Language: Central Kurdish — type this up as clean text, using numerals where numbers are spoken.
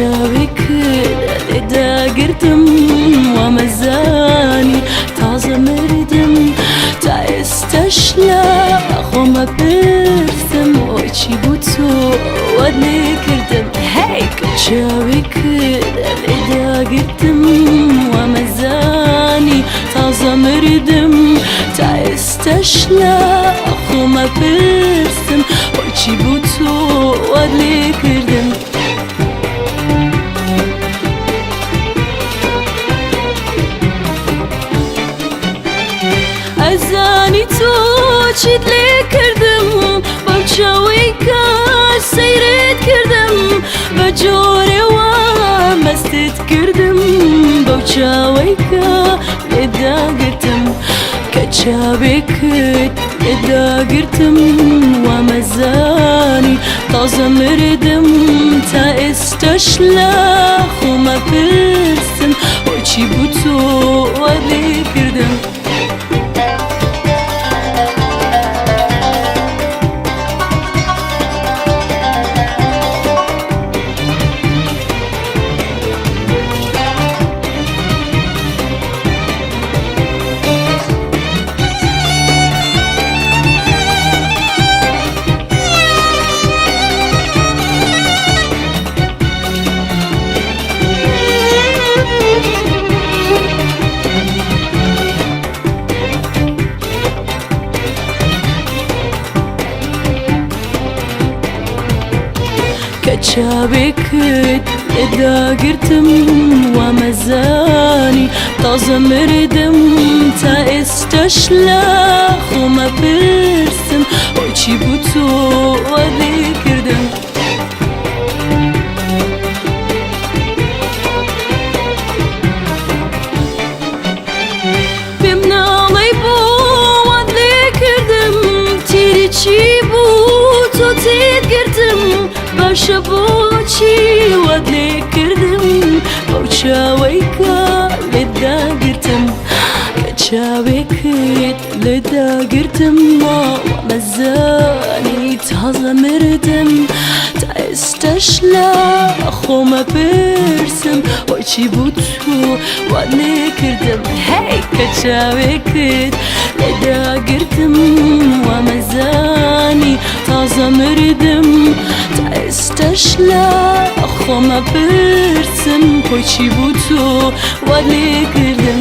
كتشاوك لدا قردم ومزاني تازة مردم تا استشلا خو ما برسم وچی بوتو ودني كردم هاي كتشاوك لدا قردم ومزاني تازة مردم تا استشلا خو ما برسم وچی بوتو ودني كردم أزاني توشيد لي كردم بوشاويكا سيرت كردم بجوري ومستت كردم بوشاويكا لدا قرتم كتشابكت لدا قرتم ومزاني طازة مردم تا استشلا خو ما برسم وچی بوتو ودي كردم كتشابكت لدا قرتم ومزاني طازة مردم تا استشلا خو ما برسم وچی بوتو ودي كردم بمناڵی بۆ ودي كردم تیری چی بوتو تید گرتم باشە بۆچی وەد لێ کردم بەو چاوەیکە لێدا گرتم کە چاوێکت لێدا گرتم وەمەزانی تازە مردم تا ئێستەشلا خۆمە پرسم وەچی بوو تو وەد لێ کردم هەی کە چاوێکت لێدا گرتم وەمەزانی تازە مردم استشلا خو ما برسم وچی بوو تو وەد لێ کردم